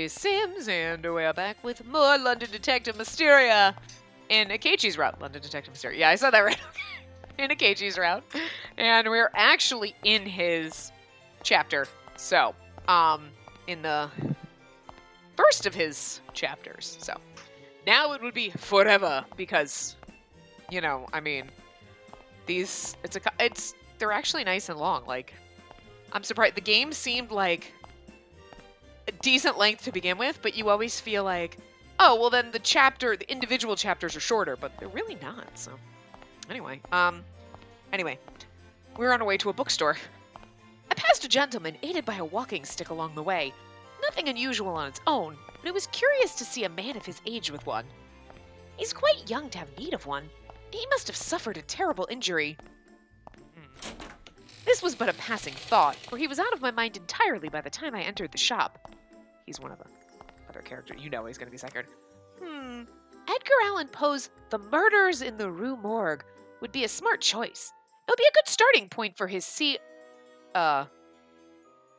Ashley Sims, and we're back with more London Detective Mysteria in Akechi's route. London Detective Mysteria. Yeah, I said that right. In Akechi's route. And we're actually in his chapter. So, in the first of his chapters. So, now it would be forever because, you know, I mean, they're actually nice and long. Like, I'm surprised. The game seemed like a decent length to begin with, but you always feel like, oh, well then the individual chapters are shorter, but they're really not. So, anyway, we're on our way to a bookstore. I passed a gentleman aided by a walking stick along the way. Nothing unusual on its own, but it was curious to see a man of his age with one. He's quite young to have need of one. He must have suffered a terrible injury. This was but a passing thought, for he was out of my mind entirely by the time I entered the shop. He's one of the other characters. You know he's going to be second. Edgar Allan Poe's The Murders in the Rue Morgue would be a smart choice. It would be a good starting point for his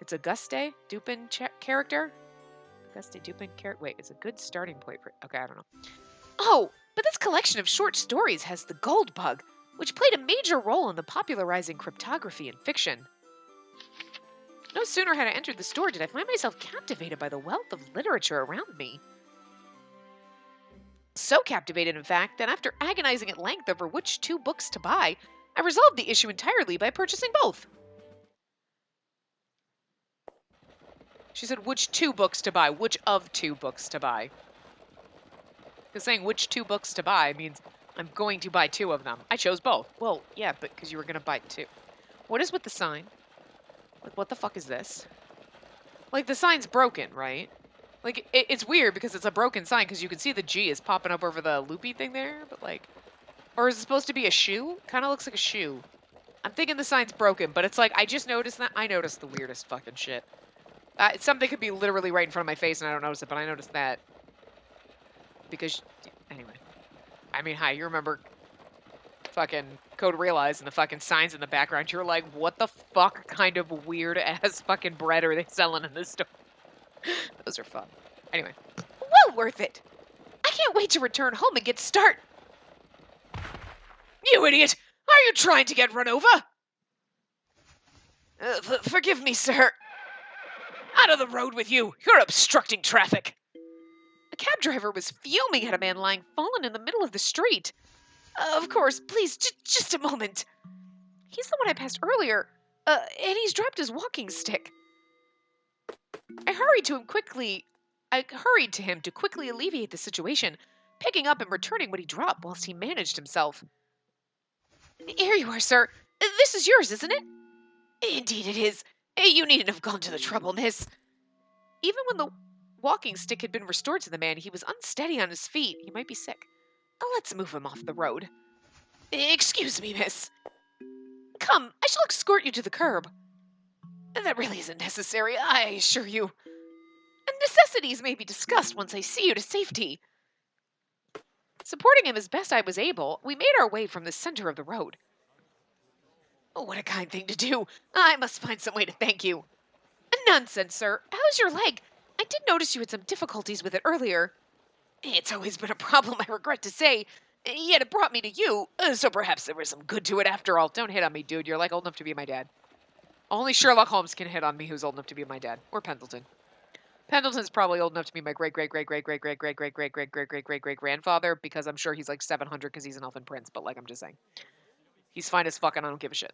it's Auguste Dupin character? Auguste Dupin character? Wait, it's a good starting point for... Okay, I don't know. Oh, but this collection of short stories has the gold bug, which played a major role in the popularizing cryptography in fiction. No sooner had I entered the store did I find myself captivated by the wealth of literature around me. So captivated, in fact, that after agonizing at length over which 2 books to buy, I resolved the issue entirely by purchasing both. She said which 2 books to buy, which of 2 books to buy. Because saying which 2 books to buy means I'm going to buy 2 of them. I chose both. Well, yeah, but because you were going to buy 2. What is with the sign? Like, what the fuck is this? Like, the sign's broken, right? Like, it's weird because it's a broken sign because you can see the G is popping up over the loopy thing there, but like... Or is it supposed to be a shoe? Kind of looks like a shoe. I'm thinking the sign's broken, but it's like, I just noticed that. I noticed the weirdest fucking shit. Something could be literally right in front of my face and I don't notice it, but I noticed that. Because, anyway. I mean, hi, you remember fucking Code Realize and the fucking signs in the background. You're like, what the fuck kind of weird-ass fucking bread are they selling in this store? Those are fun. Anyway. Well worth it. I can't wait to return home and get start. You idiot! Are you trying to get run over? Forgive me, sir. Out of the road with you! You're obstructing traffic! A cab driver was fuming at a man lying fallen in the middle of the street. Of course, please, just a moment. He's the one I passed earlier, and he's dropped his walking stick. I hurried to him to quickly alleviate the situation, picking up and returning what he dropped whilst he managed himself. Here you are, sir. This is yours, isn't it? Indeed it is. You needn't have gone to the trouble, miss. Even when the walking stick had been restored to the man, he was unsteady on his feet. He might be sick. Let's move him off the road. Excuse me, miss. Come, I shall escort you to the curb. That really isn't necessary, I assure you. Necessities may be discussed once I see you to safety. Supporting him as best I was able, we made our way from the center of the road. Oh, what a kind thing to do. I must find some way to thank you. Nonsense, sir. How's your leg? I did notice you had some difficulties with it earlier. It's always been a problem, I regret to say. Yet it brought me to you, so perhaps there was some good to it after all. Don't hit on me, dude. You're like old enough to be my dad. Only Sherlock Holmes can hit on me who's old enough to be my dad. Or Pendleton. Pendleton's probably old enough to be my great-great-great-great-great-great-great-great-great-great-great-great-great-grandfather because I'm sure he's like 700 because he's an elfin prince, but like I'm just saying. He's fine as fuck and I don't give a shit.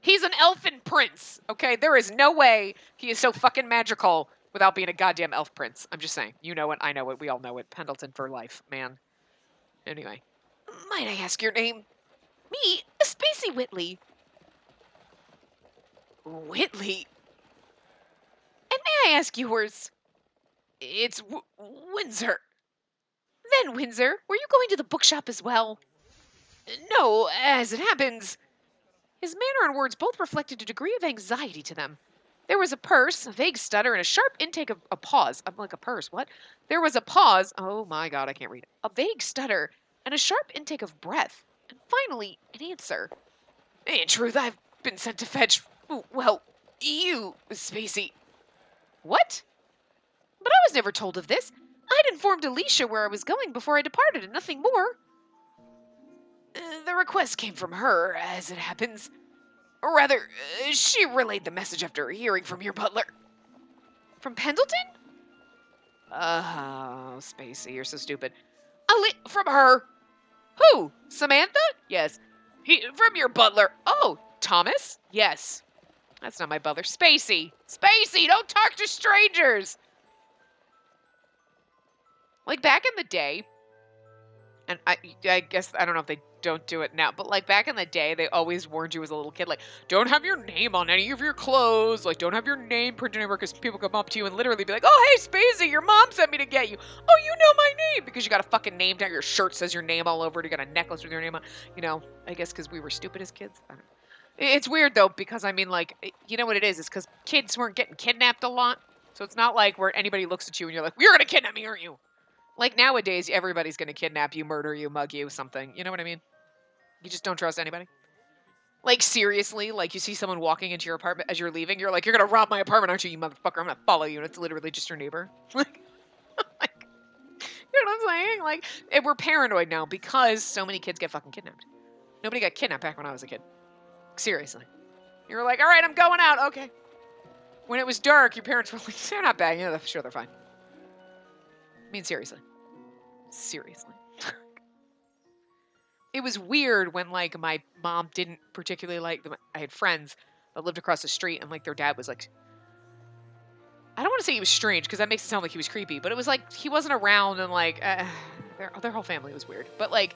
He's an elfin prince, okay? There is no way he is so fucking magical without being a goddamn elf prince. I'm just saying. You know it, I know it, we all know it. Pendleton for life, man. Anyway. Might I ask your name? Me, Spacey Whitley. Whitley? And may I ask yours? It's Windsor. Then, Windsor, were you going to the bookshop as well? No, as it happens. His manner and words both reflected a degree of anxiety to them. There was a purse, a vague stutter, and a sharp intake of a pause. I'm like, a purse, what? There was a pause. Oh my god, I can't read it. A vague stutter, and a sharp intake of breath. And finally, an answer. In truth, I've been sent to fetch, well, you, Spacey. What? But I was never told of this. I'd informed Alicia where I was going before I departed and nothing more. The request came from her, as it happens. Or rather, she relayed the message after hearing from your butler. From Pendleton? Oh, Spacey, you're so stupid. From her. Who? Samantha? Yes. From your butler. Oh, Thomas? Yes. That's not my butler. Spacey! Spacey, don't talk to strangers! Like, back in the day, and I guess, I don't know if they don't do it now, but, like, back in the day, they always warned you as a little kid, like, don't have your name on any of your clothes, like, don't have your name printed anywhere, because people come up to you and literally be like, oh, hey, Spacey, your mom sent me to get you. Oh, you know my name, because you got a fucking name tag, your shirt says your name all over it, you got a necklace with your name on, you know, I guess because we were stupid as kids. I don't know. It's weird, though, because, I mean, like, you know what it is? It's because kids weren't getting kidnapped a lot, so it's not like where anybody looks at you and you're like, you're going to kidnap me, aren't you? Like, nowadays, everybody's going to kidnap you, murder you, mug you, something. You know what I mean? You just don't trust anybody. Like, seriously, like, you see someone walking into your apartment as you're leaving, you're like, you're going to rob my apartment, aren't you, you motherfucker? I'm going to follow you, and it's literally just your neighbor. Like, you know what I'm saying? Like, and we're paranoid now because so many kids get fucking kidnapped. Nobody got kidnapped back when I was a kid. Seriously. You were like, all right, I'm going out. Okay. When it was dark, your parents were like, they're not bad. Yeah, sure, they're fine. I mean, seriously. Seriously. It was weird when, like, my mom didn't particularly like them. I had friends that lived across the street, and, like, their dad was, like, I don't want to say he was strange, because that makes it sound like he was creepy, but it was, like, he wasn't around, and, like, their whole family was weird. But, like,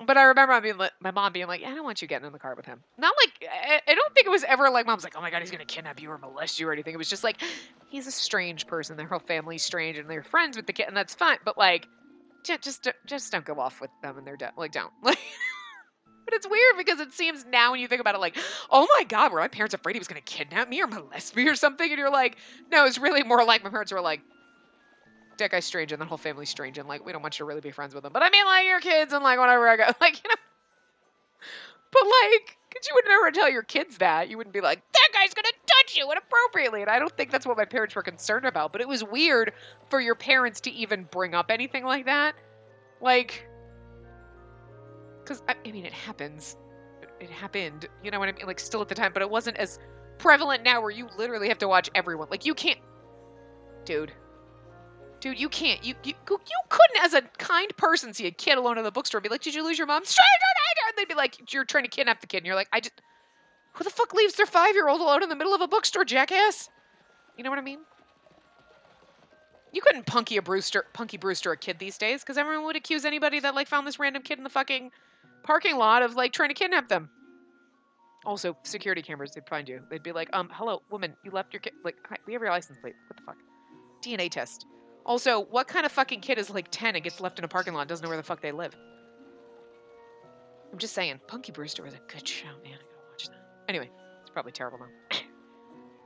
but I remember my mom being like, I don't want you getting in the car with him. Not like, I don't think it was ever like, mom's like, oh my God, he's going to kidnap you or molest you or anything. It was just like, he's a strange person. Their whole family's strange and they're friends with the kid, and that's fine. But like, just don't go off with them and they're dead. Like, don't. Like, but it's weird because it seems now when you think about it, like, oh my God, were my parents afraid he was going to kidnap me or molest me or something? And you're like, no, it's really more like my parents were like, that guy's strange and the whole family's strange and like, we don't want you to really be friends with him. But I mean, like, your kids and like, whatever I go, like, you know. But like, because you would never tell your kids that. You wouldn't be like, that guy's going to touch you inappropriately. And I don't think that's what my parents were concerned about. But it was weird for your parents to even bring up anything like that. Like, because, I mean, it happens. It happened, you know what I mean? Like, still at the time. But it wasn't as prevalent now where you literally have to watch everyone. Like, you can't. Dude, you can't. You couldn't, as a kind person, see a kid alone in the bookstore and be like, did you lose your mom? Stranger danger! And they'd be like, you're trying to kidnap the kid. And you're like, who the fuck leaves their 5-year-old alone in the middle of a bookstore, jackass? You know what I mean? You couldn't Punky Brewster a kid these days, because everyone would accuse anybody that, like, found this random kid in the fucking parking lot of, like, trying to kidnap them. Also, security cameras, they'd find you. They'd be like, hello, woman, you left your kid, like, hi, we have your license plate. What the fuck? DNA test. Also, what kind of fucking kid is like 10 and gets left in a parking lot and doesn't know where the fuck they live? I'm just saying, Punky Brewster was a good show, man. I gotta watch that. Anyway, it's probably terrible now.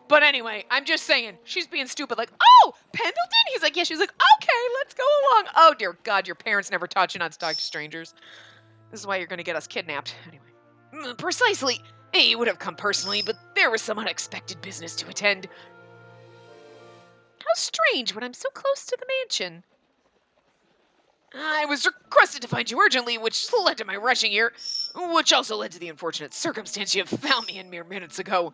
But anyway, I'm just saying, she's being stupid, like, oh, Pendleton? He's like, yeah, she's like, okay, let's go along. Oh, dear God, your parents never taught you not to talk to strangers. This is why you're gonna get us kidnapped. Anyway. Precisely. He would have come personally, but there was some unexpected business to attend. How strange when I'm so close to the mansion. I was requested to find you urgently, which led to my rushing here, which also led to the unfortunate circumstance you have found me in mere minutes ago.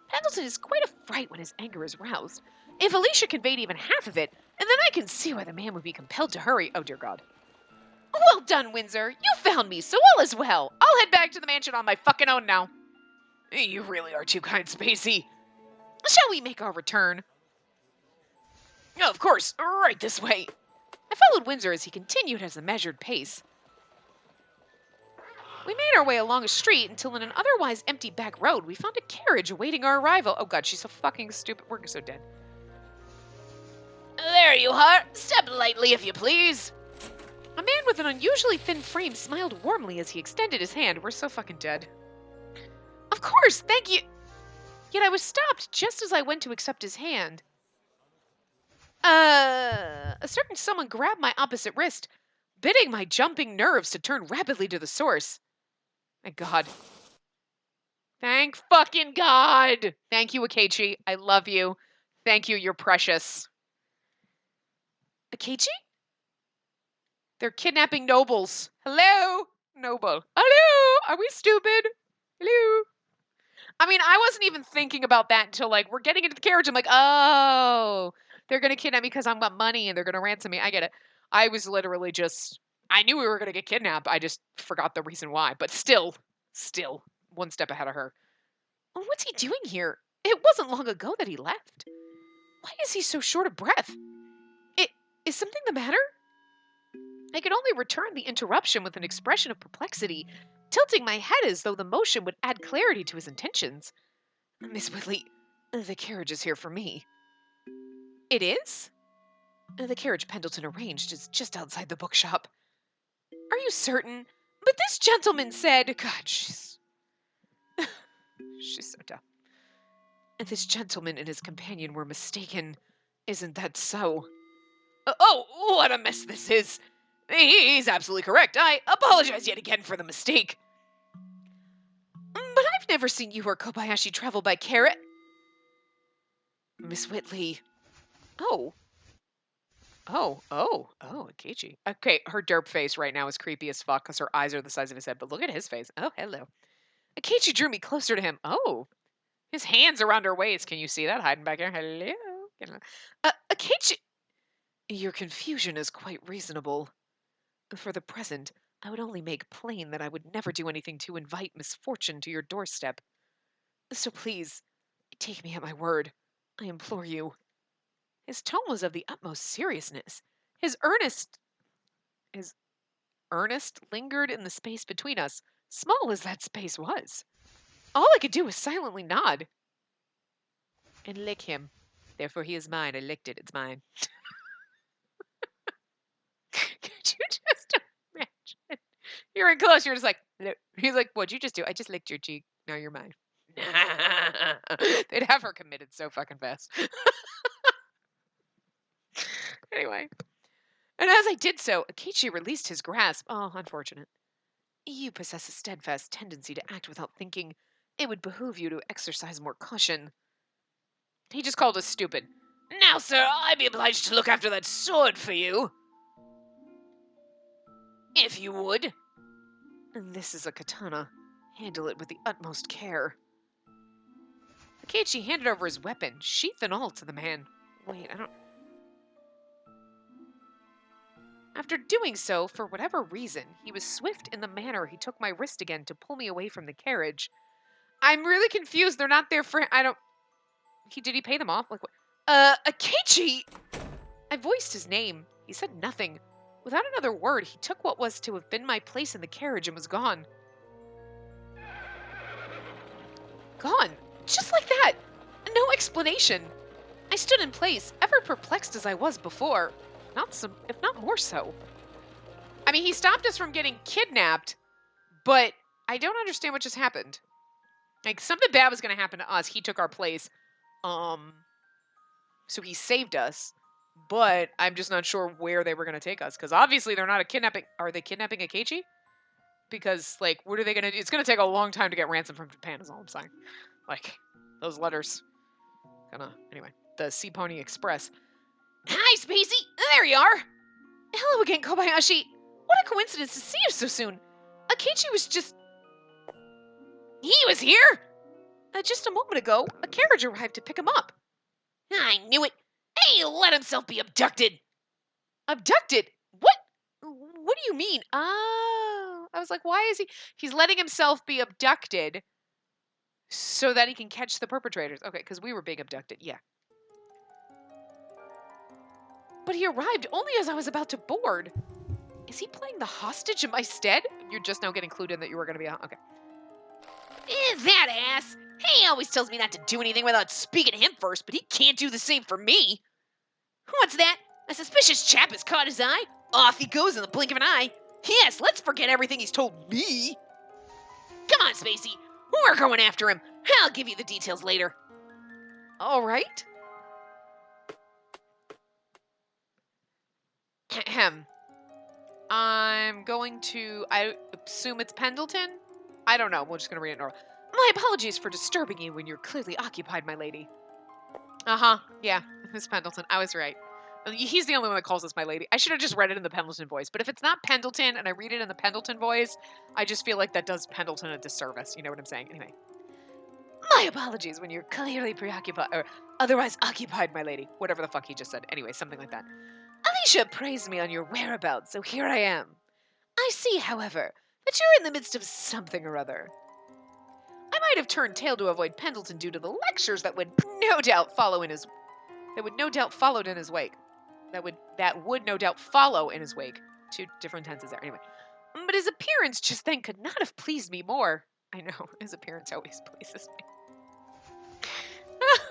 Pendleton is quite a fright when his anger is roused. If Alicia conveyed even half of it, and then I can see why the man would be compelled to hurry. Oh, dear God. Well done, Windsor. You found me, so all is well. I'll head back to the mansion on my fucking own now. You really are too kind, Spacey. Shall we make our return? Oh, of course, right this way. I followed Windsor as he continued at a measured pace. We made our way along a street until in an otherwise empty back road we found a carriage awaiting our arrival. Oh God, she's so fucking stupid. We're so dead. There you are. Step lightly if you please. A man with an unusually thin frame smiled warmly as he extended his hand. We're so fucking dead. Of course, thank you. Yet I was stopped just as I went to accept his hand. A certain someone grabbed my opposite wrist, bidding my jumping nerves to turn rapidly to the source. Thank God. Thank fucking God. Thank you, Akechi. I love you. Thank you, you're precious. Akechi? They're kidnapping nobles. Hello? Noble. Hello? Are we stupid? Hello? I mean, I wasn't even thinking about that until, like, we're getting into the carriage. I'm like, oh, they're going to kidnap me because I've got money and they're going to ransom me. I get it. I was literally just, I knew we were going to get kidnapped. I just forgot the reason why. But still, one step ahead of her. Well, what's he doing here? It wasn't long ago that he left. Why is he so short of breath? Is something the matter? I could only return the interruption with an expression of perplexity, tilting my head as though the motion would add clarity to his intentions. Miss Whitley, the carriage is here for me. It is? The carriage Pendleton arranged is just outside the bookshop. Are you certain? But this gentleman said... God, she's so dumb. This gentleman and his companion were mistaken. Isn't that so? Oh, what a mess this is. He's absolutely correct. I apologize yet again for the mistake. But I've never seen you or Kobayashi travel by carriage. Miss Whitley. Oh, Akechi. Okay, her derp face right now is creepy as fuck because her eyes are the size of his head, but look at his face. Oh, hello. Akechi drew me closer to him. Oh, his hands around her waist. Can you see that hiding back here? Hello. Akechi. Your confusion is quite reasonable. For the present, I would only make plain that I would never do anything to invite misfortune to your doorstep. So please, take me at my word. I implore you. His tone was of the utmost seriousness. His earnest lingered in the space between us, small as that space was. All I could do was silently nod. And lick him. Therefore he is mine. I licked it. It's mine. Could you just imagine? You're in close. You're just like, he's like, what'd you just do? I just licked your cheek. Now you're mine. They'd have her committed so fucking fast. Anyway. And as I did so, Akechi released his grasp. Oh, unfortunate. You possess a steadfast tendency to act without thinking. It would behoove you to exercise more caution. He just called us stupid. Now, sir, I'd be obliged to look after that sword for you. If you would. This is a katana. Handle it with the utmost care. Akechi handed over his weapon, sheath and all, to the man. Wait, I don't... After doing so, for whatever reason, he was swift in the manner he took my wrist again to pull me away from the carriage. I'm really confused. They're not there for... Did he pay them off? Like, what? Akechi! I voiced his name. He said nothing. Without another word, he took what was to have been my place in the carriage and was gone. Gone. Just like that. No explanation. I stood in place, ever perplexed as I was before. If not more so. I mean, he stopped us from getting kidnapped, but I don't understand what just happened. Like, something bad was going to happen to us. He took our place. So he saved us, but I'm just not sure where they were going to take us, because obviously they're not a kidnapping. Are they kidnapping Akechi? Because, like, what are they going to do? It's going to take a long time to get ransom from Japan, is all I'm saying. Like, those letters. Anyway, the Sea Pony Express. Hi, Spacey! There you are! Hello again, Kobayashi! What a coincidence to see you so soon! Akechi was just... He was here? Just a moment ago, a carriage arrived to pick him up. I knew it! He let himself be abducted! Abducted? What? What do you mean? Oh, I was like, why is he... He's letting himself be abducted so that he can catch the perpetrators. Okay, because we were being abducted, yeah. But he arrived only as I was about to board. Is he playing the hostage in my stead? You're just now getting clued in that you were going to be... Okay. That ass! He always tells me not to do anything without speaking to him first, but he can't do the same for me. What's that? A suspicious chap has caught his eye? Off he goes in the blink of an eye. Yes, let's forget everything he's told me. Come on, Spacey. We're going after him. I'll give you the details later. All right. Ahem. I'm going to... I assume it's Pendleton? I don't know. We're just going to read it normal. My apologies for disturbing you when you're clearly occupied, my lady. Uh-huh. Yeah, Miss Pendleton. I was right. He's the only one that calls us my lady. I should have just read it in the Pendleton voice. But if it's not Pendleton and I read it in the Pendleton voice, I just feel like that does Pendleton a disservice. You know what I'm saying? Anyway. My apologies when you're clearly preoccupied or otherwise occupied, my lady. Whatever the fuck he just said. Anyway, something like that. Alicia praised me on your whereabouts, so here I am. I see, however, that you're in the midst of something or other. I might have turned tail to avoid Pendleton due to the lectures that would no doubt follow in his followed in his wake. That would no doubt follow in his wake. Two different tenses there. Anyway. But his appearance just then could not have pleased me more. I know, his appearance always pleases me.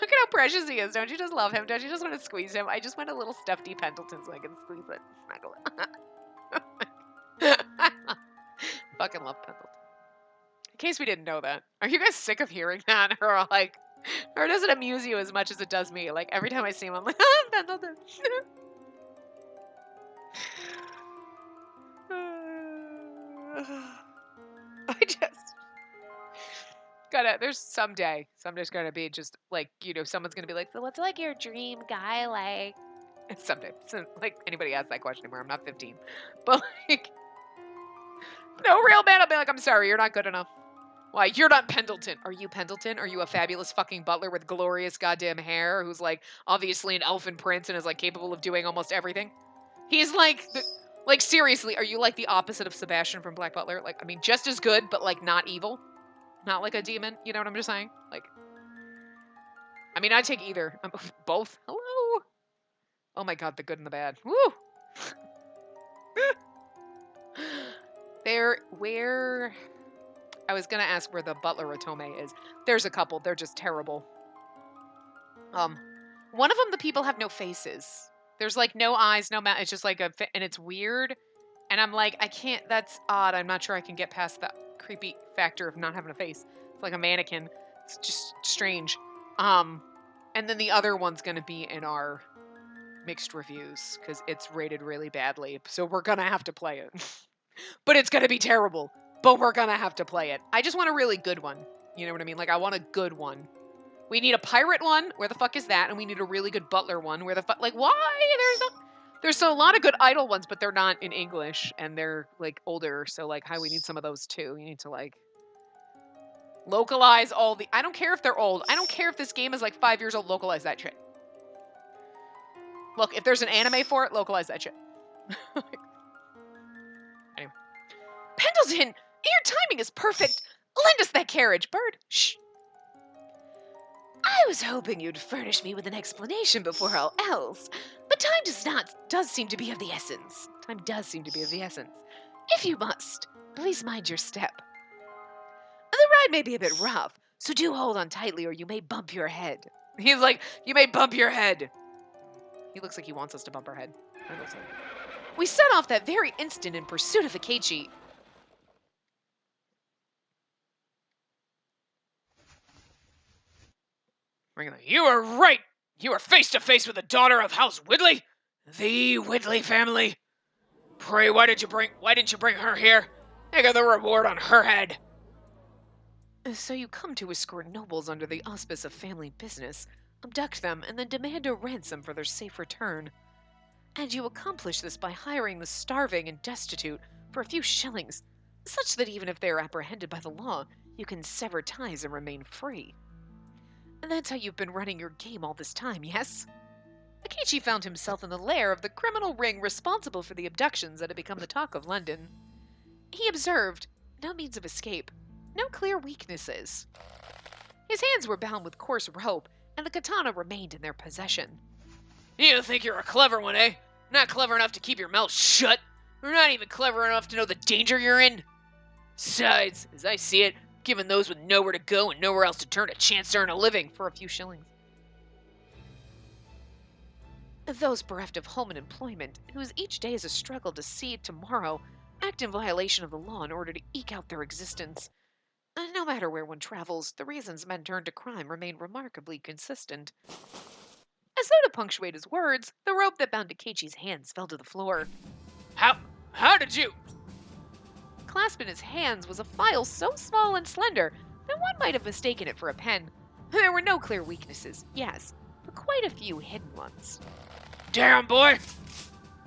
Look at how precious he is. Don't you just love him? Don't you just want to squeeze him? I just want a little stuffy Pendleton so I can squeeze it and snuggle it. Fucking love Pendleton. In case we didn't know that. Are you guys sick of hearing that? Or like, or does it amuse you as much as it does me? Like every time I see him, I'm like, Pendleton. I just there's someday's gonna be just like, someone's gonna be like, so what's like your dream guy like? Someday. So, like anybody asks that question anymore. I'm not 15. But like, no real man will be like, I'm sorry, you're not good enough. Why, you're not Pendleton. Are you Pendleton? Are you a fabulous fucking butler with glorious goddamn hair who's like obviously an elfin prince and is like capable of doing almost everything? He's like, seriously, are you like the opposite of Sebastian from Black Butler? Like, I mean, just as good, but like not evil. Not like a demon, you know what I'm just saying? Like, I mean, I take either. Both. Hello. Oh my god, the good and the bad. Woo. Where I was gonna ask where the butler Otome is. There's a couple. They're just terrible. One of them, the people have no faces. There's like no eyes, no mouth. It's just like and it's weird. And I'm like, I can't. That's odd. I'm not sure I can get past the creepy factor of not having a face. It's like a mannequin. It's just strange. And then the other one's gonna be in our mixed reviews because it's rated really badly. So we're gonna have to play it. But it's gonna be terrible. But we're gonna have to play it. I just want a really good one. You know what I mean? Like, I want a good one. We need a pirate one. Where the fuck is that? And we need a really good butler one. Where the fuck? Like, why? There's a lot of good idol ones, but they're not in English and they're like older. So like, we need some of those too. You need to like localize all the. I don't care if they're old. I don't care if this game is like 5 years old. Localize that shit. Look, if there's an anime for it, localize that shit. Anyway, Pendleton, your timing is perfect. Lend us that carriage, bird. Shh. I was hoping you'd furnish me with an explanation before all else, but time does seem to be of the essence. Time does seem to be of the essence. If you must, please mind your step. The ride may be a bit rough, so do hold on tightly or you may bump your head. He's like, you may bump your head. He looks like he wants us to bump our head. We set off that very instant in pursuit of Akechi. You are right. You are face to face with the daughter of House Whitley, the Whitley family. Pray, why didn't you bring her here? I got the reward on her head. So you come to escort nobles under the auspice of family business, abduct them, and then demand a ransom for their safe return. And you accomplish this by hiring the starving and destitute for a few shillings, such that even if they are apprehended by the law, you can sever ties and remain free. And that's how you've been running your game all this time, yes? Akechi found himself in the lair of the criminal ring responsible for the abductions that had become the talk of London. He observed no means of escape, no clear weaknesses. His hands were bound with coarse rope, and the katana remained in their possession. You think you're a clever one, eh? Not clever enough to keep your mouth shut? Or not even clever enough to know the danger you're in? Besides, as I see it, giving those with nowhere to go and nowhere else to turn a chance to earn a living for a few shillings. Those bereft of home and employment, whose each day is a struggle to see tomorrow, act in violation of the law in order to eke out their existence. And no matter where one travels, the reasons men turn to crime remain remarkably consistent. As though to punctuate his words, the rope that bound Akechi's hands fell to the floor. How did you? Clasped in his hands was a file so small and slender that one might have mistaken it for a pen. There were no clear weaknesses, yes, but but quite a few hidden ones. Damn, boy!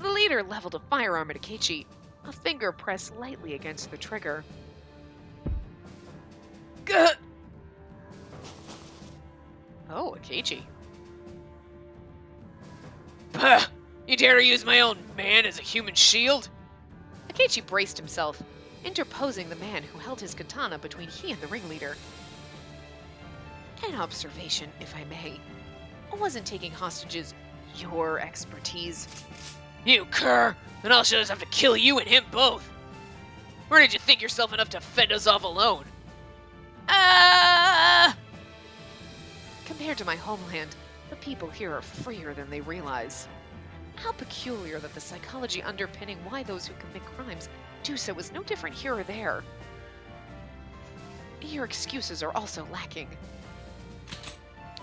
The leader leveled a firearm at Akechi, a finger pressed lightly against the trigger. Gah! Oh, Akechi. Puh! You dare use my own man as a human shield? Akechi braced himself, interposing the man who held his katana between he and the ringleader. An observation, if I may. I wasn't taking hostages your expertise. You cur! Then I'll just have to kill you and him both! Where did you think yourself enough to fend us off alone? Ah! Compared to my homeland, the people here are freer than they realize. How peculiar that the psychology underpinning why those who commit crimes do so is no different here or there. Your excuses are also lacking.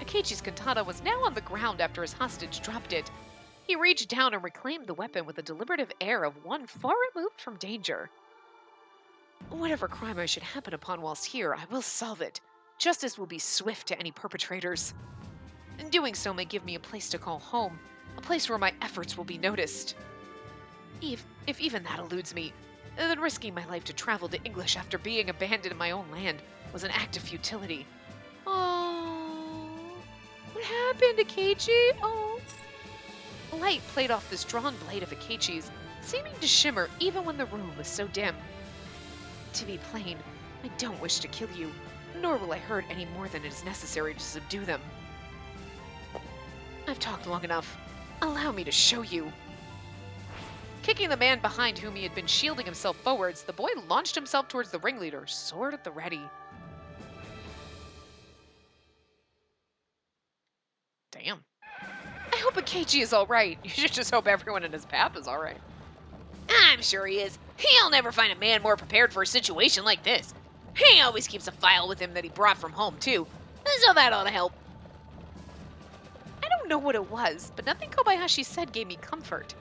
Akechi's katana was now on the ground after his hostage dropped it. He reached down and reclaimed the weapon with a deliberative air of one far removed from danger. Whatever crime I should happen upon whilst here, I will solve it. Justice will be swift to any perpetrators. And doing so may give me a place to call home, a place where my efforts will be noticed. If even that eludes me, then risking my life to travel to English after being abandoned in my own land was an act of futility. Oh, what happened, Akechi? Oh. Light played off this drawn blade of Akechi's, seeming to shimmer even when the room was so dim. To be plain, I don't wish to kill you, nor will I hurt any more than it is necessary to subdue them. I've talked long enough. Allow me to show you. Kicking the man behind whom he had been shielding himself forwards, the boy launched himself towards the ringleader, sword at the ready. Damn. I hope Akechi is alright. You should just hope everyone in his path is alright. I'm sure he is. He'll never find a man more prepared for a situation like this. He always keeps a file with him that he brought from home, too. So that ought to help. I don't know what it was, but nothing Kobayashi said gave me comfort.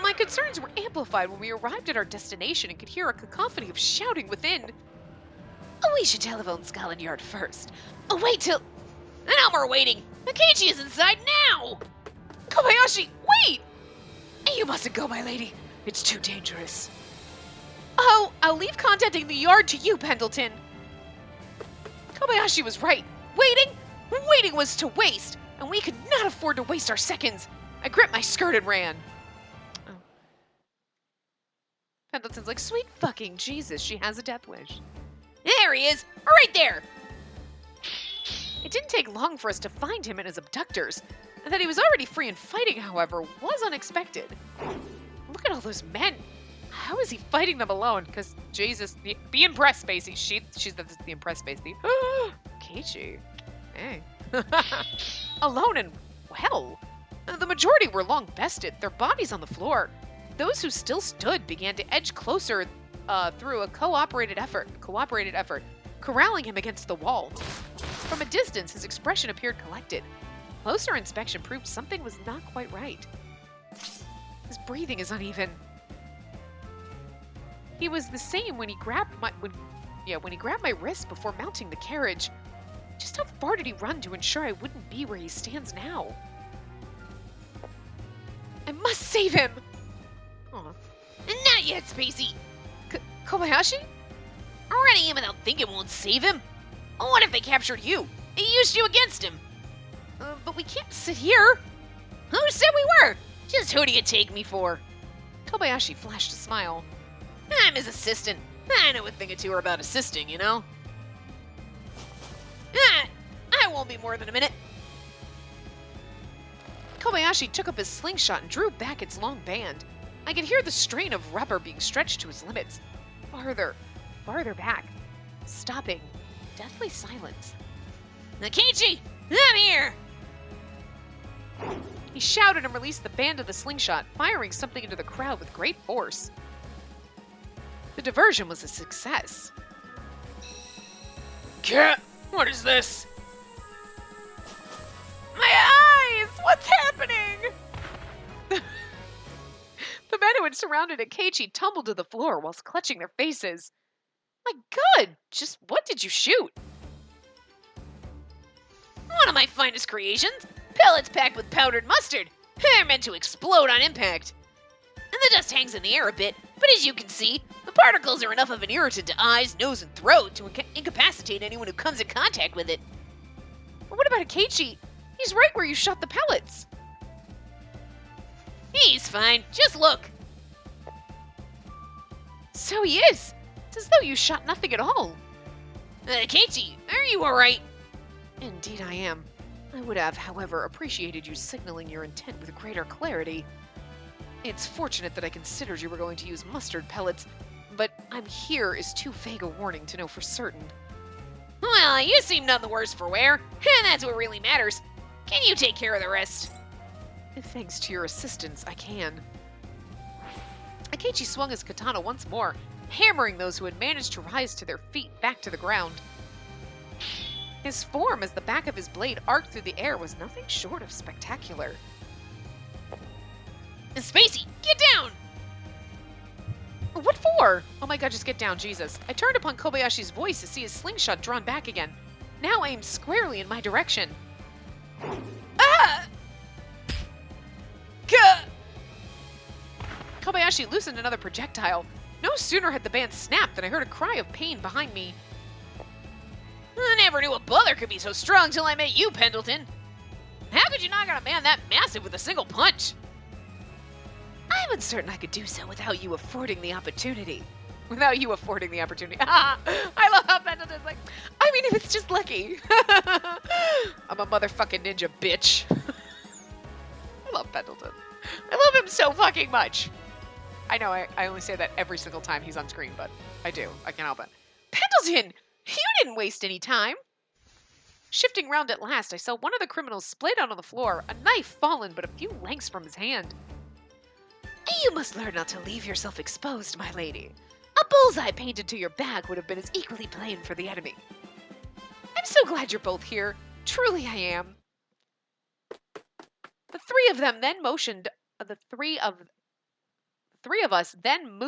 My concerns were amplified when we arrived at our destination and could hear a cacophony of shouting within. Oh, we should telephone Scotland Yard first. Oh, wait till... No more waiting. Akechi is inside now! Kobayashi, wait! You mustn't go, my lady. It's too dangerous. Oh, I'll leave contacting the yard to you, Pendleton. Kobayashi was right. Waiting was to waste, and we could not afford to waste our seconds. I gripped my skirt and ran. Oh. Pendleton's like, sweet fucking Jesus, she has a death wish. There he is, right there. It didn't take long for us to find him and his abductors. And that he was already free and fighting, however, was unexpected. Look at all those men. How is he fighting them alone? Because, Jesus, be impressed, Spacey. She's the impressed Spacey. Keiichi. Hey. Alone and, well, the majority were long bested, their bodies on the floor. Those who still stood began to edge closer through a cooperated effort, corralling him against the wall. From a distance, his expression appeared collected. Closer inspection proved something was not quite right. His breathing is uneven. He was the same when he grabbed my wrist before mounting the carriage. Just how far did he run to ensure I wouldn't be where he stands now? I must save him! Aw. Not yet, Spacey. Kobayashi? Running him without thinking won't save him. What if they captured you? They used you against him. But we can't sit here. Who said we were? Just who do you take me for? Kobayashi flashed a smile. I'm his assistant. I know a thing or two about assisting, you know? I won't be more than a minute. Kobayashi took up his slingshot and drew back its long band. I could hear the strain of rubber being stretched to its limits. Farther back. Stopping. Deathly silence. Akechi, I'm here! He shouted and released the band of the slingshot, firing something into the crowd with great force. The diversion was a success. Cat, what is this? My eyes! What's happening? The men who had surrounded Akechi tumbled to the floor whilst clutching their faces. My God! Just what did you shoot? One of my finest creations. Pellets packed with powdered mustard. They're meant to explode on impact. And the dust hangs in the air a bit, but as you can see, the particles are enough of an irritant to eyes, nose, and throat to incapacitate anyone who comes in contact with it. But what about Akechi? He's right where you shot the pellets. He's fine. Just look. So he is. It's as though you shot nothing at all. Keiichi, are you alright? Indeed I am. I would have, however, appreciated you signaling your intent with greater clarity. It's fortunate that I considered you were going to use mustard pellets, but I'm here is too vague a warning to know for certain. Well, you seem none the worse for wear, and that's what really matters. Can you take care of the rest? Thanks to your assistance, I can. Akechi swung his katana once more, hammering those who had managed to rise to their feet back to the ground. His form, as the back of his blade arced through the air, was nothing short of spectacular. Spacey, get down! What for? Oh my god, just get down, Jesus. I turned upon Kobayashi's voice to see his slingshot drawn back again, now aimed squarely in my direction. Ah! Gah! Kobayashi loosened another projectile. No sooner had the band snapped than I heard a cry of pain behind me. I never knew a butler could be so strong till I met you, Pendleton. How could you knock out a man that massive with a single punch? I'm uncertain I could do so without you affording the opportunity. Without you affording the opportunity. I love how Pendleton's like, I mean, if it's just lucky. I'm a motherfucking ninja, bitch. I love Pendleton. I love him so fucking much. I know I only say that every single time he's on screen, but I do. I can't help it. Pendleton! You didn't waste any time. Shifting round at last, I saw one of the criminals splayed out on the floor, a knife fallen but a few lengths from his hand. You must learn not to leave yourself exposed, my lady. A bullseye painted to your back would have been as equally plain for the enemy. I'm so glad you're both here. Truly I am. The three of them then motioned. The three of us then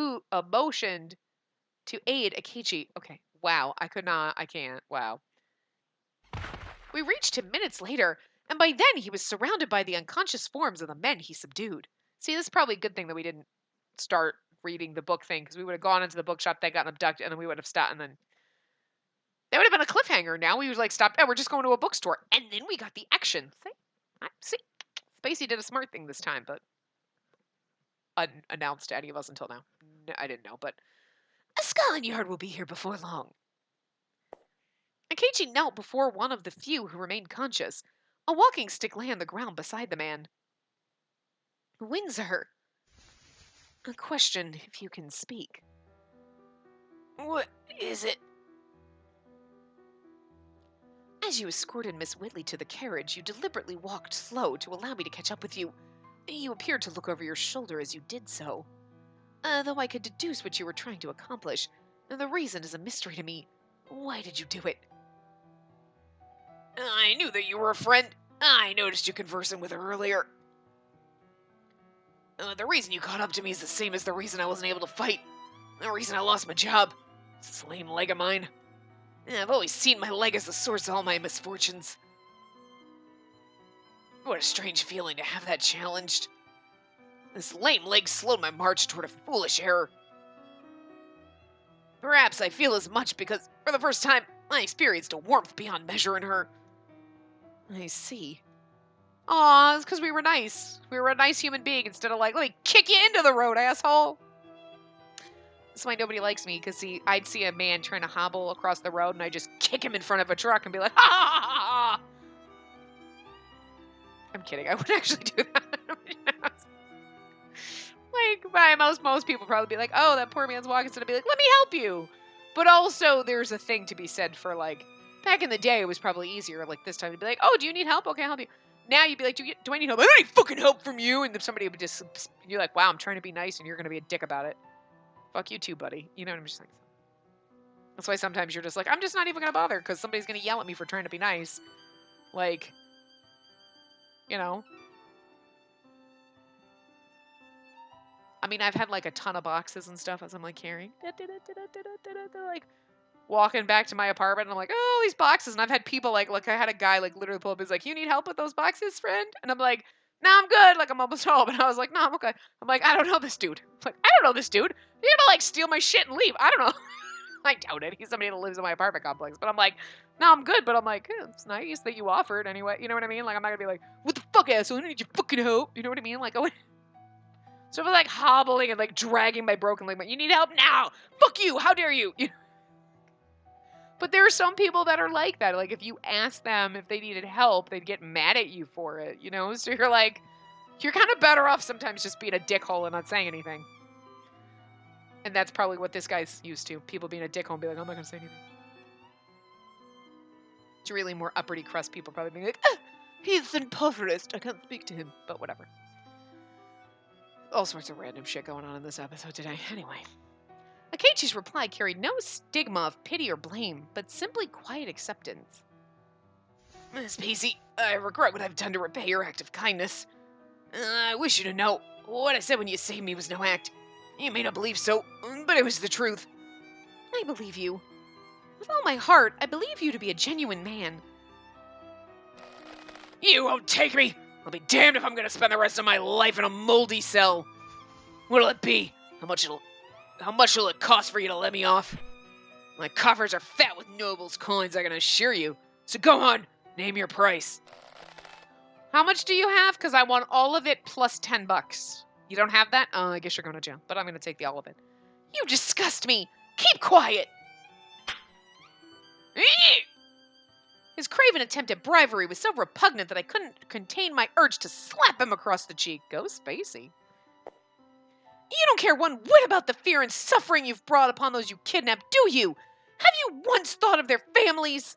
motioned to aid Akechi. Okay, wow. I could not. I can't. Wow. We reached him minutes later, and by then he was surrounded by the unconscious forms of the men he subdued. See, this is probably a good thing that we didn't start reading the book thing, because we would have gone into the bookshop, they got abducted, and then we would have stopped, and then that would have been a cliffhanger. Now we was like, stopped. Oh, we're just going to a bookstore, and then we got the action. See, Spacey did a smart thing this time, but unannounced to any of us until now. No, I didn't know, but a Scotland Yard will be here before long. Akechi knelt before one of the few who remained conscious. A walking stick lay on the ground beside the man. Windsor. A question, if you can speak. What is it? As you escorted Miss Whitley to the carriage, you deliberately walked slow to allow me to catch up with you. You appeared to look over your shoulder as you did so. Though I could deduce what you were trying to accomplish, the reason is a mystery to me. Why did you do it? I knew that you were a friend. I noticed you conversing with her earlier. The reason you caught up to me is the same as the reason I wasn't able to fight. The reason I lost my job. This lame leg of mine. I've always seen my leg as the source of all my misfortunes. What a strange feeling to have that challenged. This lame leg slowed my march toward a foolish error. Perhaps I feel as much because, for the first time, I experienced a warmth beyond measure in her. I see. Aw, it's because we were nice. We were a nice human being instead of like, let me kick you into the road, asshole. That's why nobody likes me, because I'd see a man trying to hobble across the road and I just kick him in front of a truck and be like, ha ha ha ha. I'm kidding. I wouldn't actually do that. Like, by most people probably be like, oh, that poor man's walking, so I'd be like, let me help you. But also, there's a thing to be said for, like, back in the day, it was probably easier. Like, this time, you'd be like, oh, do you need help? Okay, I'll help you. Now you'd be like, do I need help? I don't need fucking help from you. And then somebody would just, you're like, wow, I'm trying to be nice, and you're going to be a dick about it. Fuck you too, buddy. You know what I'm just saying? That's why sometimes you're just like, I'm just not even going to bother, because somebody's going to yell at me for trying to be nice. Like, you know. I mean, I've had like a ton of boxes and stuff as I'm like carrying. Like, walking back to my apartment, and I'm like, oh, these boxes. And I've had people like I had a guy like literally pull up. He's like, you need help with those boxes, friend? And I'm like, no, I'm good. Like, I'm almost home. And I was like, no, I'm okay. I'm like, I don't know this dude. I'm like, I don't know this dude. You're gonna like steal my shit and leave. I don't know. I doubt it. He's somebody that lives in my apartment complex. But I'm like, no, I'm good. But I'm like, it's nice that you offered anyway. You know what I mean? Like, I'm not gonna be like, what the fuck, asshole? I need your fucking help. You know what I mean? Like, so if I'm like hobbling and like dragging my broken leg, you need help now. Fuck you. How dare you? But there are some people that are like that. Like, if you ask them if they needed help, they'd get mad at you for it, you know? So you're like, you're kind of better off sometimes just being a dickhole and not saying anything. And that's probably what this guy's used to. People being a dickhole and be like, I'm not going to say anything. It's really more upperty crust people probably being like, he's impoverished. I can't speak to him. But whatever. All sorts of random shit going on in this episode today. Anyway. Akechi's reply carried no stigma of pity or blame, but simply quiet acceptance. Spacey, I regret what I've done to repay your act of kindness. I wish you to know, what I said when you saved me was no act. You may not believe so, but it was the truth. I believe you. With all my heart, I believe you to be a genuine man. You won't take me! I'll be damned if I'm gonna spend the rest of my life in a moldy cell. What'll it be? How much will it cost for you to let me off? My coffers are fat with nobles' coins, I can assure you. So go on, name your price. How much do you have? Because I want all of it plus $10. You don't have that? I guess you're going to jail. But I'm going to take all of it. You disgust me. Keep quiet. His craven attempt at bribery was so repugnant that I couldn't contain my urge to slap him across the cheek. Go Spacey. You don't care one whit about the fear and suffering you've brought upon those you kidnapped, do you? Have you once thought of their families?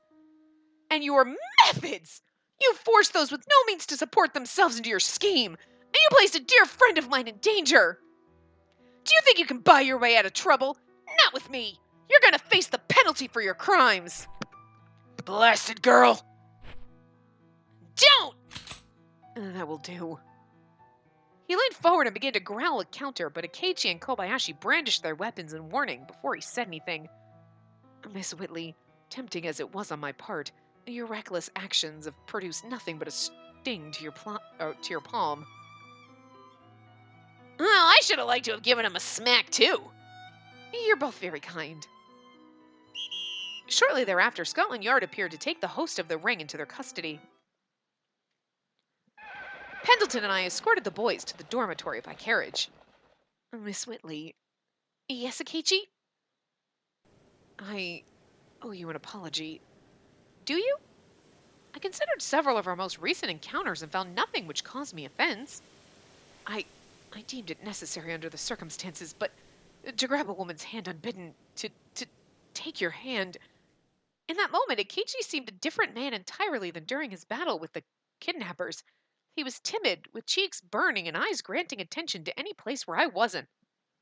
And your methods? You forced those with no means to support themselves into your scheme, and you placed a dear friend of mine in danger. Do you think you can buy your way out of trouble? Not with me. You're gonna face the penalty for your crimes. Blasted girl. Don't! That will do. He leaned forward and began to growl a counter, but Akechi and Kobayashi brandished their weapons in warning before he said anything. Miss Whitley, tempting as it was on my part, your reckless actions have produced nothing but a sting to your palm. Well, I should have liked to have given him a smack, too. You're both very kind. Shortly thereafter, Scotland Yard appeared to take the host of the ring into their custody. Pendleton and I escorted the boys to the dormitory by carriage. Miss Whitley. Yes, Akechi? I owe you an apology. Do you? I considered several of our most recent encounters and found nothing which caused me offense. I deemed it necessary under the circumstances, but to grab a woman's hand unbidden, to take your hand... In that moment, Akechi seemed a different man entirely than during his battle with the kidnappers. He was timid, with cheeks burning and eyes granting attention to any place where I wasn't.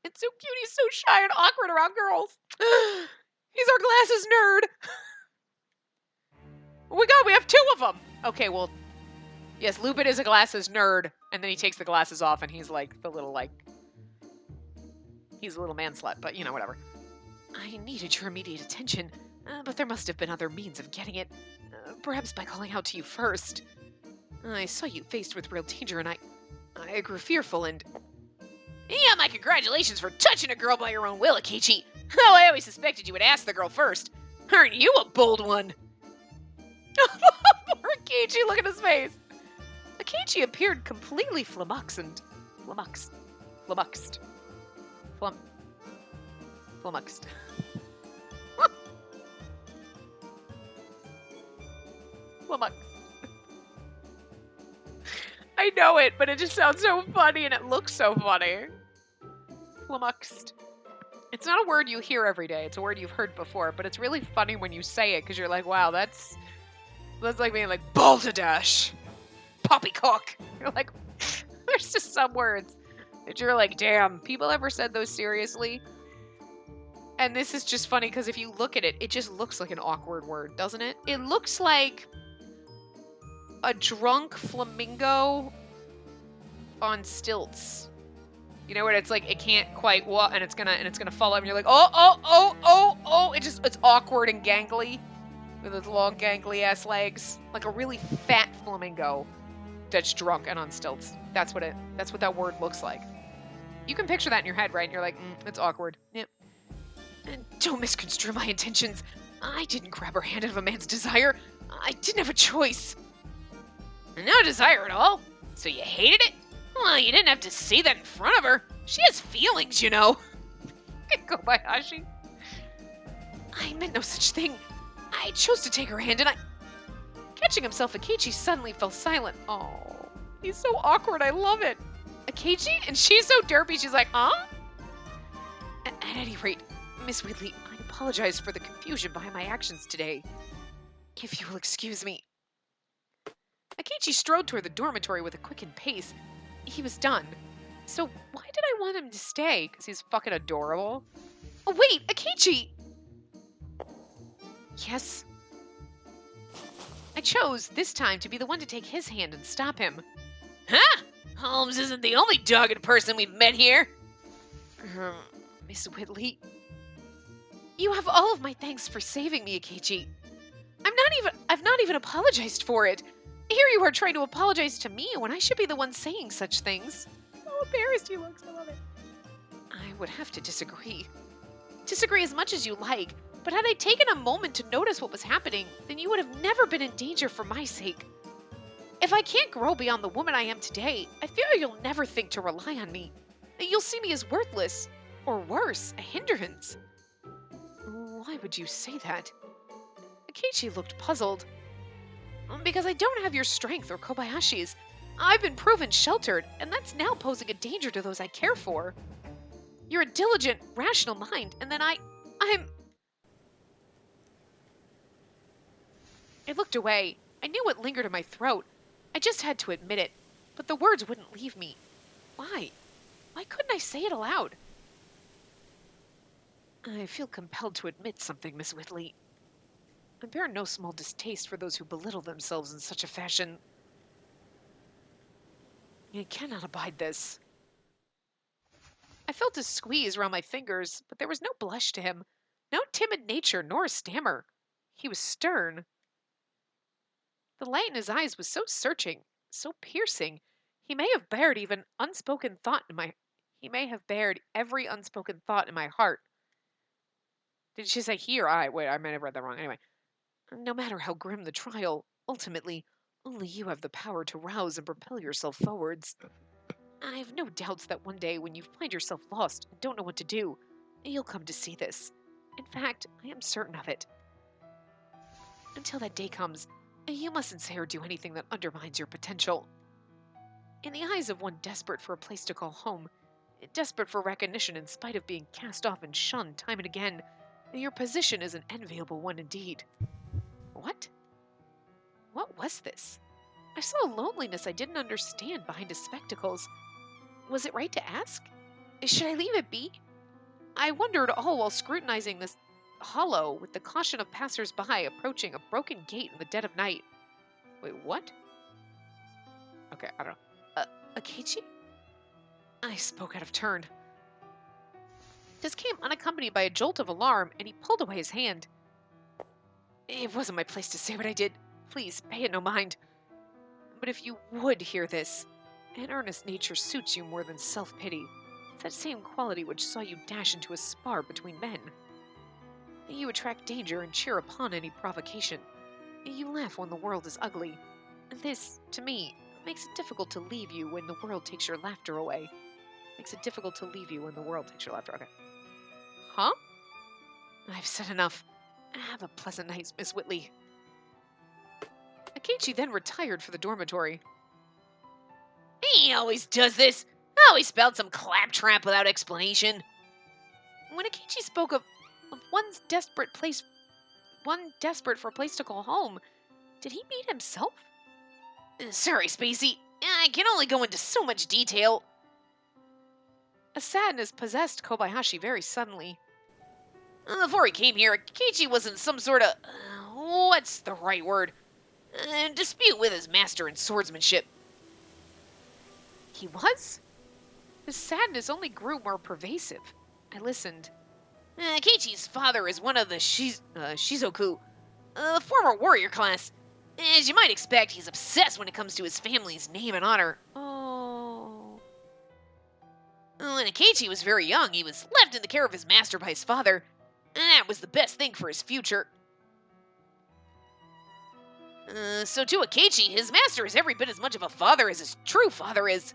It's so cute, he's so shy and awkward around girls. He's our glasses nerd. Oh my god, we have 2 of them! Okay, well, yes, Lupin is a glasses nerd, and then he takes the glasses off and he's like the little, he's a little man slut, but, you know, whatever. I needed your immediate attention, but there must have been other means of getting it. Perhaps by calling out to you first. I saw you faced with real danger, and I grew fearful, and... Yeah, my congratulations for touching a girl by your own will, Akechi. Oh, I always suspected you would ask the girl first. Aren't you a bold one? Poor Akechi, look at his face. Akechi appeared completely flummoxed. Flummoxed. Flummoxed. I know it, but it just sounds so funny and it looks so funny. Flummoxed. It's not a word you hear every day. It's a word you've heard before, but it's really funny when you say it because you're like, wow, that's like being like balderdash, poppycock. You're like, there's just some words that you're like, damn, people ever said those seriously? And this is just funny because if you look at it, it just looks like an awkward word, doesn't it? It looks like a drunk flamingo on stilts. You know, where it's like it can't quite walk, and it's gonna fall out, and you're like, oh, it's awkward and gangly with its long gangly ass legs, like a really fat flamingo that's drunk and on stilts. That's what that word looks like. You can picture that in your head, right? And you're like, it's awkward. Yep. And don't misconstrue my intentions. I didn't grab her hand out of a man's desire. I didn't have a choice. No desire at all? So you hated it? Well, you didn't have to say that in front of her. She has feelings, you know. Kobayashi. I meant no such thing. I chose to take her hand and I... Catching himself, Akechi suddenly fell silent. Oh, he's so awkward. I love it. Akechi? And she's so derpy. She's like, huh? At any rate, Miss Wheatley, I apologize for the confusion behind my actions today. If you will excuse me. Akechi strode toward the dormitory with a quickened pace. He was done. So why did I want him to stay? Because he's fucking adorable? Oh, wait, Akechi! Yes? I chose, this time, to be the one to take his hand and stop him. Huh? Holmes isn't the only dogged person we've met here. Miss Whitley. You have all of my thanks for saving me, Akechi. I've not even apologized for it. Here you are trying to apologize to me when I should be the one saying such things. Oh, embarrassed he looks. I love it. I would have to disagree. Disagree as much as you like, but had I taken a moment to notice what was happening, then you would have never been in danger for my sake. If I can't grow beyond the woman I am today, I fear you'll never think to rely on me. You'll see me as worthless, or worse, a hindrance. Why would you say that? Akechi looked puzzled. Because I don't have your strength or Kobayashi's. I've been proven sheltered, and that's now posing a danger to those I care for. You're a diligent, rational mind, and then I'm... I looked away. I knew what lingered in my throat. I just had to admit it, but the words wouldn't leave me. Why? Why couldn't I say it aloud? I feel compelled to admit something, Miss Whitley. I bear no small distaste for those who belittle themselves in such a fashion. I cannot abide this. I felt a squeeze around my fingers, but there was no blush to him, no timid nature, nor a stammer. He was stern. The light in his eyes was so searching, so piercing. He may have bared even unspoken thought in my... He may have bared every unspoken thought in my heart. Did she say he or I? Wait, I might have read that wrong. Anyway. No matter how grim the trial, ultimately, only you have the power to rouse and propel yourself forwards. I have no doubts that one day when you find yourself lost and don't know what to do, you'll come to see this. In fact, I am certain of it. Until that day comes, you mustn't say or do anything that undermines your potential. In the eyes of one desperate for a place to call home, desperate for recognition in spite of being cast off and shunned time and again, your position is an enviable one indeed. What? What was this? I saw a loneliness I didn't understand behind his spectacles. Was it right to ask? Should I leave it be? I wondered all while scrutinizing this hollow with the caution of passers-by approaching a broken gate in the dead of night. Wait, what? Okay, I don't know. Akechi? I spoke out of turn. This came unaccompanied by a jolt of alarm, and he pulled away his hand. It wasn't my place to say what I did. Please, pay it no mind. But if you would hear this, an earnest nature suits you more than self-pity. That same quality which saw you dash into a spar between men. You attract danger and cheer upon any provocation. You laugh when the world is ugly. This, to me, makes it difficult to leave you when the world takes your laughter away. Makes it difficult to leave you when the world takes your laughter. Okay. Huh? I've said enough. Have a pleasant night, Miss Whitley. Akechi then retired for the dormitory. He always does this. Always spelled some claptrap without explanation. When Akechi spoke of one desperate for a place to call home, did he mean himself? Sorry, Spacey. I can only go into so much detail. A sadness possessed Kobayashi very suddenly. Before he came here, Akechi was in some sort of... what's the right word? Dispute with his master in swordsmanship. He was? His sadness only grew more pervasive. I listened. Keiichi's father is one of the Shizoku, a former warrior class. As you might expect, he's obsessed when it comes to his family's name and honor. Oh. When Keiichi was very young, he was left in the care of his master by his father, and that was the best thing for his future. So to Akechi, his master is every bit as much of a father as his true father is.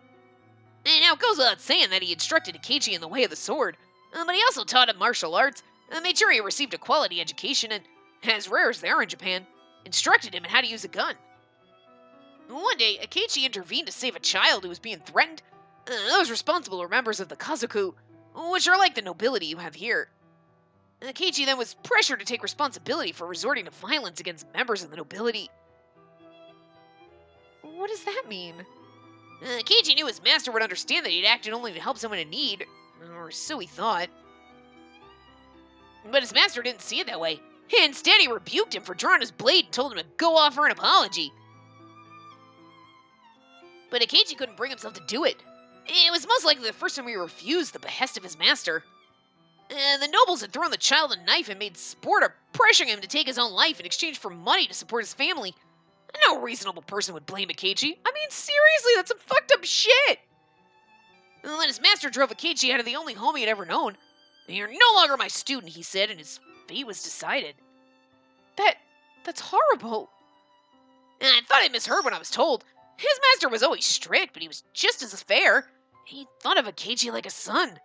And now it goes without saying that he instructed Akechi in the way of the sword, but he also taught him martial arts, made sure he received a quality education, and, as rare as they are in Japan, instructed him in how to use a gun. One day, Akechi intervened to save a child who was being threatened. Those responsible were members of the Kazoku, which are like the nobility you have here. Akechi then was pressured to take responsibility for resorting to violence against members of the nobility. What does that mean? Keiichi knew his master would understand that he'd acted only to help someone in need, or so he thought. But his master didn't see it that way. Instead, he rebuked him for drawing his blade and told him to go offer an apology. But Akechi couldn't bring himself to do it. It was most likely the first time he refused the behest of his master. The nobles had thrown the child a knife and made sport of pressuring him to take his own life in exchange for money to support his family. No reasonable person would blame Akechi. I mean, seriously, that's some fucked up shit! When his master drove Akechi out of the only home he had ever known, "You're no longer my student," he said, and his fate was decided. That's horrible. I thought I misheard when I was told. His master was always strict, but he was just as fair. He thought of Akechi like a son.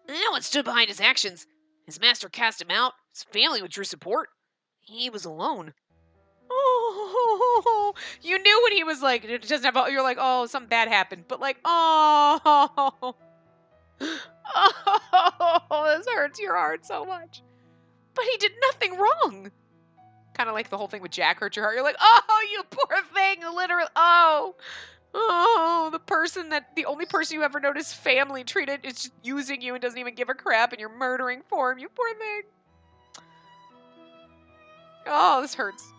No one stood behind his actions. His master cast him out. His family withdrew support. He was alone. Oh, you knew when he was like, it doesn't have, you're like, oh, something bad happened. But like, oh, this hurts your heart so much. But he did nothing wrong. Kind of like the whole thing with Jack hurt your heart. You're like, oh, you poor thing, literally. Oh, the only person you ever noticed family treated is just using you and doesn't even give a crap, and you're murdering for him. You poor thing. Oh, this hurts.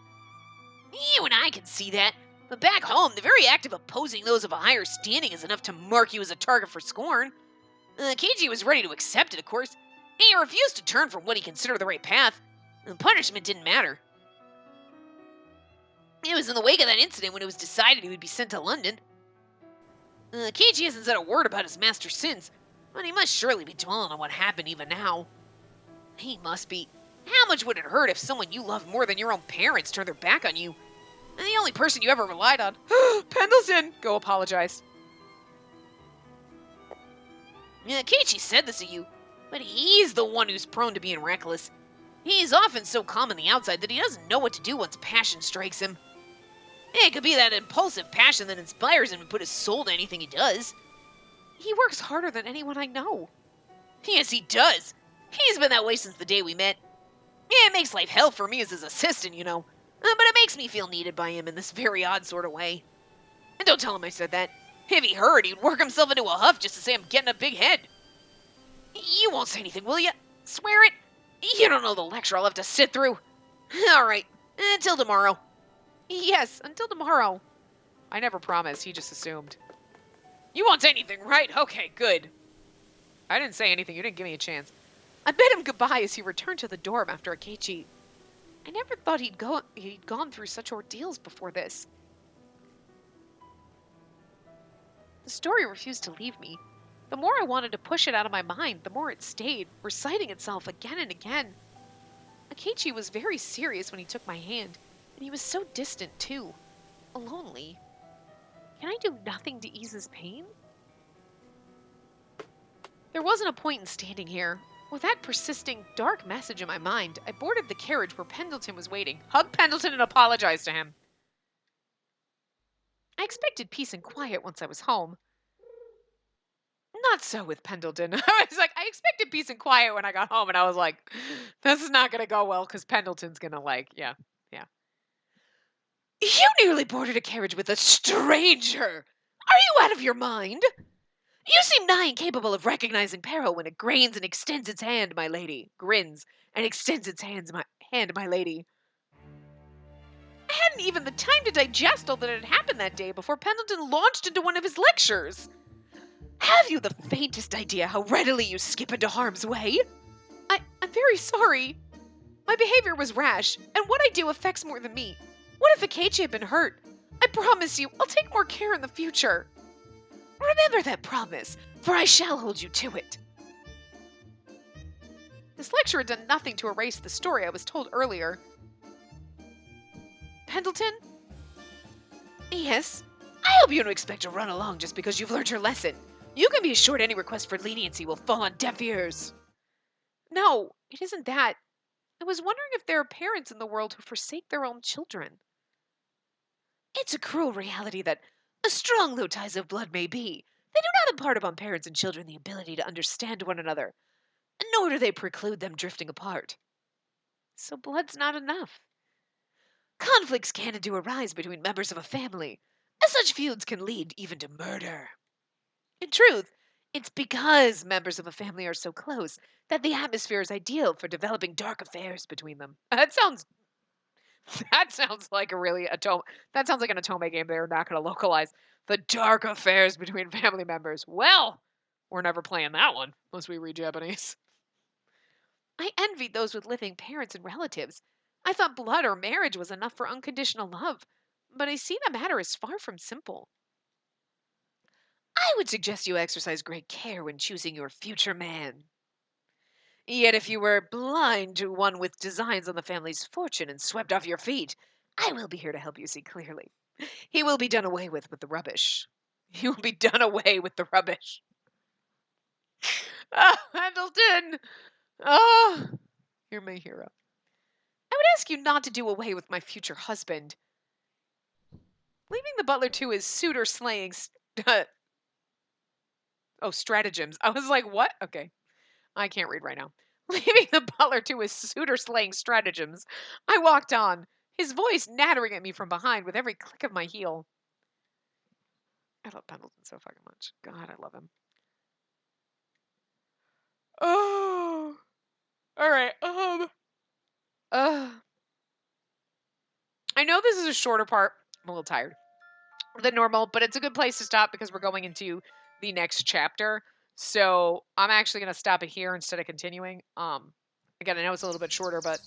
You and I can see that. But back home, the very act of opposing those of a higher standing is enough to mark you as a target for scorn. Keiji was ready to accept it, of course. He refused to turn from what he considered the right path. Punishment didn't matter. It was in the wake of that incident when it was decided he would be sent to London. Keiji hasn't said a word about his master since, but he must surely be dwelling on what happened even now. He must be. How much would it hurt if someone you love more than your own parents turned their back on you? And the only person you ever relied on. Pendleton! Go apologize. Keiichi said this to you, but he's the one who's prone to being reckless. He's often so calm on the outside that he doesn't know what to do once passion strikes him. It could be that impulsive passion that inspires him to put his soul to anything he does. He works harder than anyone I know. Yes, he does. He's been that way since the day we met. It makes life hell for me as his assistant, you know. But it makes me feel needed by him in this very odd sort of way. And don't tell him I said that. If he heard, he'd work himself into a huff just to say I'm getting a big head. You won't say anything, will you? Swear it? You don't know the lecture I'll have to sit through. All right, until tomorrow. Yes, until tomorrow. I never promised, he just assumed. You won't say anything, right? Okay, good. I didn't say anything, you didn't give me a chance. I bid him goodbye as he returned to the dorm after Akechi. I never thought he'd gone through such ordeals before this. The story refused to leave me. The more I wanted to push it out of my mind, the more it stayed, reciting itself again and again. Akechi was very serious when he took my hand, and he was so distant too. Lonely. Can I do nothing to ease his pain? There wasn't a point in standing here. With that persisting, dark message in my mind, I boarded the carriage where Pendleton was waiting. Hug Pendleton and apologize to him. I expected peace and quiet once I was home. Not so with Pendleton. I was like, I expected peace and quiet when I got home, and I was like, this is not going to go well, because Pendleton's going to yeah. You nearly boarded a carriage with a stranger! Are you out of your mind? You seem nigh incapable of recognizing peril when it grins and extends its hand, my lady. Grins and extends its hand, my lady. I hadn't even the time to digest all that had happened that day before Pendleton launched into one of his lectures. How Have you the faintest idea how readily you skip into harm's way? I'm very sorry. My behavior was rash, and what I do affects more than me. What if Akechi had been hurt? I promise you, I'll take more care in the future. Remember that promise, for I shall hold you to it. This lecture had done nothing to erase the story I was told earlier. Pendleton? Yes? I hope you don't expect to run along just because you've learned your lesson. You can be assured any request for leniency will fall on deaf ears. No, it isn't that. I was wondering if there are parents in the world who forsake their own children. It's a cruel reality that, as strong though ties of blood may be, they do not impart upon parents and children the ability to understand one another, nor do they preclude them drifting apart. So blood's not enough. Conflicts can and do arise between members of a family, as such feuds can lead even to murder. In truth, it's because members of a family are so close that the atmosphere is ideal for developing dark affairs between them. That sounds like that sounds like an Atome game they're not going to localize. The dark affairs between family members. Well, we're never playing that one unless we read Japanese. I envied those with living parents and relatives. I thought blood or marriage was enough for unconditional love, but I see the matter is far from simple. I would suggest you exercise great care when choosing your future man. Yet if you were blind to one with designs on the family's fortune and swept off your feet, I will be here to help you see clearly. He will be done away with the rubbish. He will be done away with the rubbish. Ah, Pendleton! Ah, you're my hero. I would ask you not to do away with my future husband. Leaving the butler to his suitor slaying stratagems. I was like, what? Okay. I can't read right now. Leaving the butler to his suitor slaying stratagems, I walked on, his voice nattering at me from behind with every click of my heel. I love Pendleton so fucking much. God, I love him. Oh, all right. I know this is a shorter part. I'm a little tired than normal, but it's a good place to stop because we're going into the next chapter. So I'm actually going to stop it here instead of continuing. Again, I know it's a little bit shorter, but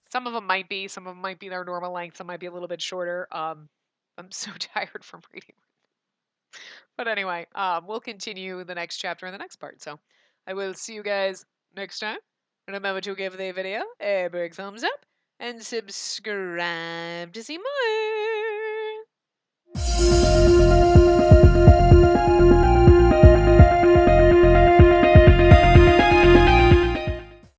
some of them might be their normal length. Some might be a little bit shorter. I'm so tired from reading. But anyway, we'll continue the next chapter in the next part. So I will see you guys next time. Remember to give the video a big thumbs up and subscribe to see more.